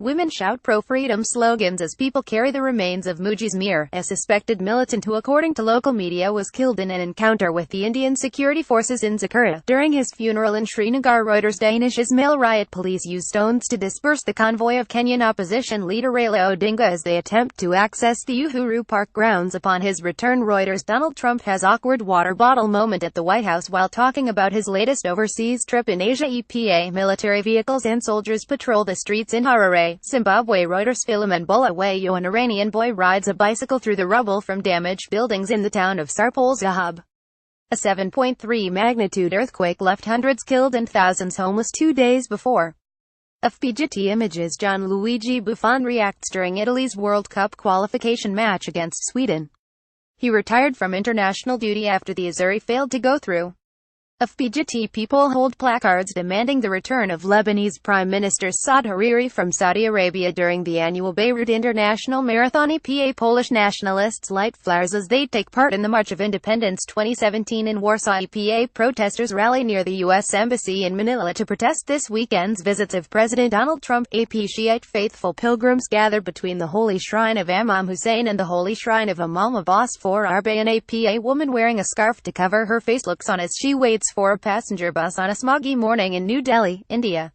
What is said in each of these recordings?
Women shout pro-freedom slogans as people carry the remains of Mugees Mir, a suspected militant who, according to local media, was killed in an encounter with the Indian security forces in Zakura. During his funeral in Srinagar ReutersDanish Ismail Riot, police used stones to disperse the convoy of Kenyan opposition leader Raila Odinga as they attempt to access the Uhuru Park grounds. Upon his return, Reuters Donald Trump has awkward water bottle moment at the White House while talking about his latest overseas trip in Asia. EPA military vehicles and soldiers patrol the streets in Harare, Zimbabwe. Reuters Philemon Bulawayo, an Iranian boy, rides a bicycle through the rubble from damaged buildings in the town of Sarpol Zahab. A 7.3 magnitude earthquake left hundreds killed and thousands homeless 2 days before. FPGT images. Gianluigi Buffon reacts during Italy's World Cup qualification match against Sweden. He retired from international duty after the Azzurri failed to go through. FPGT people hold placards demanding the return of Lebanese Prime Minister Saad Hariri from Saudi Arabia during the annual Beirut International Marathon. EPA Polish nationalists light flares as they take part in the March of Independence 2017 in Warsaw. EPA protesters rally near the U.S. Embassy in Manila to protest this weekend's visits of President Donald Trump. AP Shiite faithful pilgrims gathered between the Holy Shrine of Imam Hussein and the Holy Shrine of Imam Abbas for Arba. An APA woman wearing a scarf to cover her face looks on as she waits for a passenger bus on a smoggy morning in New Delhi, India.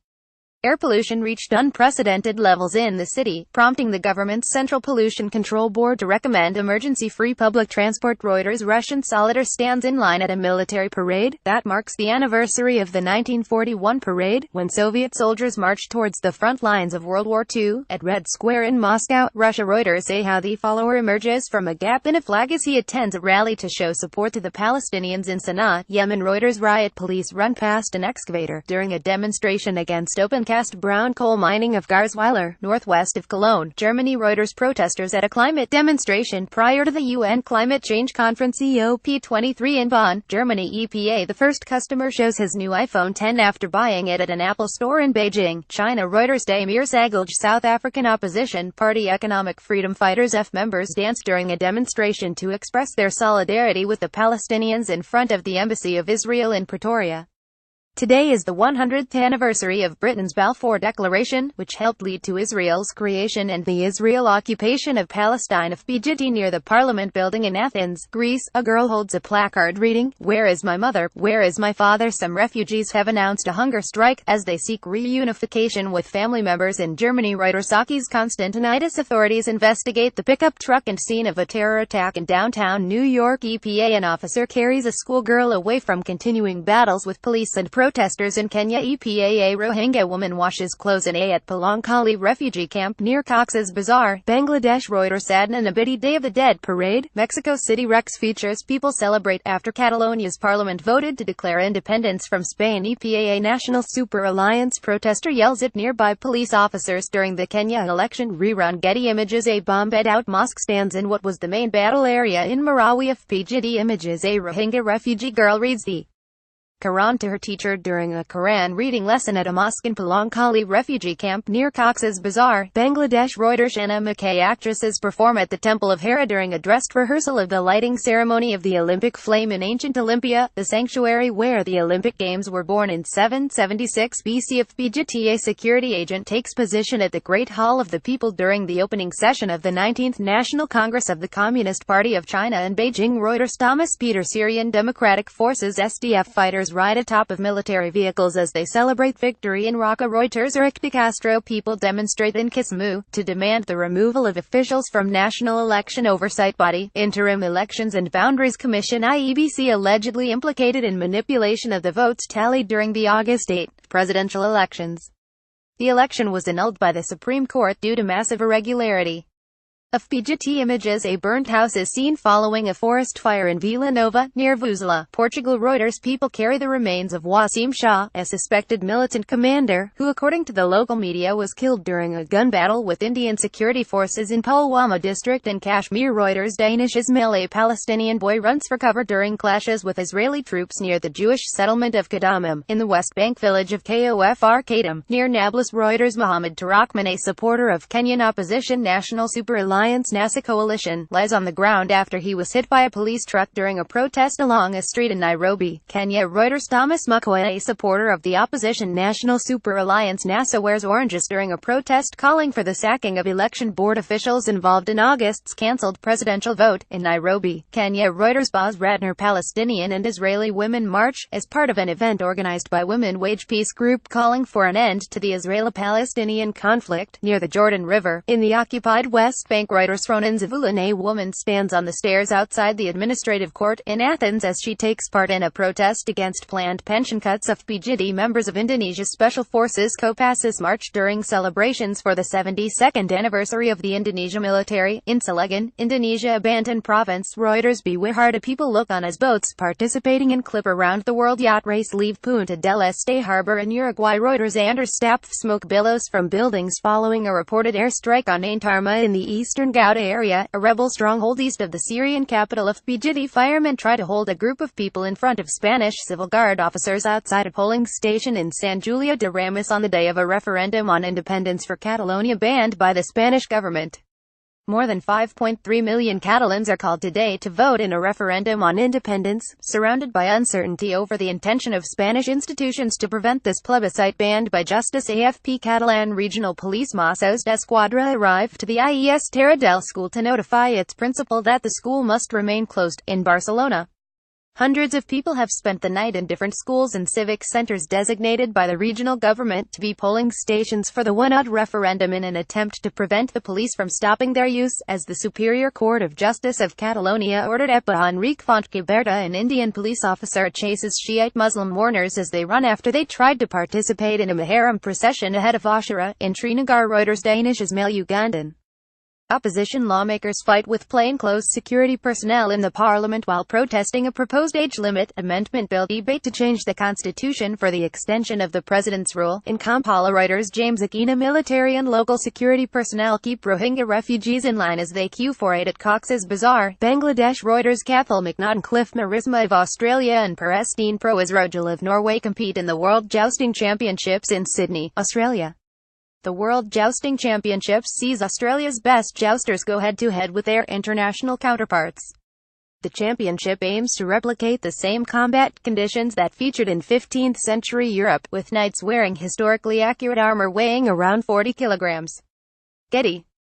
Air pollution reached unprecedented levels in the city, prompting the government's Central Pollution Control Board to recommend emergency-free public transport. Reuters Russian soldier stands in line at a military parade that marks the anniversary of the 1941 parade, when Soviet soldiers marched towards the front lines of World War II, at Red Square in Moscow, Russia. Reuters say how the follower emerges from a gap in a flag as he attends a rally to show support to the Palestinians in Sana'a, Yemen. Reuters riot police run past an excavator during a demonstration against open-cast brown coal mining of Garzweiler, northwest of Cologne, Germany. Reuters protesters at a climate demonstration prior to the UN Climate Change Conference COP23 in Bonn, Germany. EPA the first customer shows his new iPhone 10 after buying it at an Apple store in Beijing, China. Reuters Damir Sagalj, South African opposition party economic freedom fighters F members danced during a demonstration to express their solidarity with the Palestinians in front of the Embassy of Israel in Pretoria. Today is the 100th anniversary of Britain's Balfour Declaration, which helped lead to Israel's creation and the Israel occupation of Palestine. FPGT near the Parliament building in Athens, Greece, a girl holds a placard reading, "Where is my mother? Where is my father?" Some refugees have announced a hunger strike as they seek reunification with family members in Germany. Reuters Saki's Constantinitis authorities investigate the pickup truck and scene of a terror attack in downtown New York. EPA an officer carries a schoolgirl away from continuing battles with police and protesters in Kenya. EPA a Rohingya woman washes clothes in at Palankali refugee camp near Cox's Bazar, Bangladesh. Reuters Adnan Abidi Day of the Dead parade, Mexico City. Rex features people celebrate after Catalonia's parliament voted to declare independence from Spain. EPA a National Super Alliance protester yells at nearby police officers during the Kenya election. Rerun Getty images. A bombed out mosque stands in what was the main battle area in Marawi. FPGT images. A Rohingya refugee girl reads the Quran to her teacher during a Quran reading lesson at a mosque in Palankali refugee camp near Cox's Bazar, Bangladesh. Reuters Anna McKay actresses perform at the Temple of Hera during a dress rehearsal of the lighting ceremony of the Olympic flame in ancient Olympia, the sanctuary where the Olympic Games were born in 776 BC. FPGT a security agent takes position at the Great Hall of the People during the opening session of the 19th National Congress of the Communist Party of China in Beijing. Reuters Thomas Peter Syrian Democratic Forces SDF fighters ride atop of military vehicles as they celebrate victory in Raqqa. Reuters Eric de Castro people demonstrate in Kisumu to demand the removal of officials from National Election Oversight Body, Interim Elections and Boundaries Commission. IEBC allegedly implicated in manipulation of the votes tallied during the August 8 presidential elections. The election was annulled by the Supreme Court due to massive irregularity. FPGT images. A burnt house is seen following a forest fire in Vila Nova, near Vuzela, Portugal. Reuters people carry the remains of Wasim Shah, a suspected militant commander, who according to the local media was killed during a gun battle with Indian security forces in Pulwama district in Kashmir. Reuters Danish Ismail a Palestinian boy runs for cover during clashes with Israeli troops near the Jewish settlement of Kadamim, in the West Bank village of Kofr Kadam, near Nablus. Reuters Mohammed Tarakman a supporter of Kenyan opposition National Super Alliance Alliance-NASA coalition, lies on the ground after he was hit by a police truck during a protest along a street in Nairobi, Kenya. Reuters. Thomas Mugees, a supporter of the opposition National Super Alliance NASA, wears oranges during a protest calling for the sacking of election board officials involved in August's cancelled presidential vote in Nairobi, Kenya. Reuters. Boz Ratner. Palestinian and Israeli women march, as part of an event organized by Women Wage Peace Group calling for an end to the Israeli-Palestinian conflict, near the Jordan River, in the occupied West Bank. Reuters. Ronan Zavulan. A woman stands on the stairs outside the administrative court in Athens as she takes part in a protest against planned pension cuts of PGD. Members of Indonesia's Special Forces Kopassus march during celebrations for the 72nd anniversary of the Indonesia military, in Slogans, Indonesia Banten province. Reuters. Beware the people look on as boats participating in clip around the world yacht race leave Punta del Este harbor in Uruguay. Reuters. Staff smoke billows from buildings following a reported airstrike on Ain Tarma in the eastern Ghouta area, a rebel stronghold east of the Syrian capital of PGD. Firemen try to hold a group of people in front of Spanish civil guard officers outside a polling station in San Julia de Ramis on the day of a referendum on independence for Catalonia banned by the Spanish government. More than 5.3 million Catalans are called today to vote in a referendum on independence, surrounded by uncertainty over the intention of Spanish institutions to prevent this plebiscite banned by justice. AFP. Catalan Regional Police Mossos d'Esquadra arrived to the IES Terra del School to notify its principal that the school must remain closed, in Barcelona. Hundreds of people have spent the night in different schools and civic centers designated by the regional government to be polling stations for the one-odd referendum in an attempt to prevent the police from stopping their use, as the Superior Court of Justice of Catalonia ordered. EPA. Enrique Fontcaberta, an Indian police officer, chases Shiite Muslim mourners as they run after they tried to participate in a Muharram procession ahead of Ashura, in Srinagar. ReutersDanish Ismail Ugandan. Opposition lawmakers fight with plainclothes security personnel in the parliament while protesting a proposed age limit amendment bill. Debate to change the constitution for the extension of the president's rule in Kampala. Reuters. James Akina. Military and local security personnel keep Rohingya refugees in line as they queue for aid at Cox's Bazar, Bangladesh. Reuters. Cathal McNaughton. Cliff Marisma of Australia and Perestine Pro Rogel of Norway compete in the World Jousting Championships in Sydney, Australia. The World Jousting Championships sees Australia's best jousters go head-to-head with their international counterparts. The championship aims to replicate the same combat conditions that featured in 15th-century Europe, with knights wearing historically accurate armor weighing around 40 kilograms. Getty.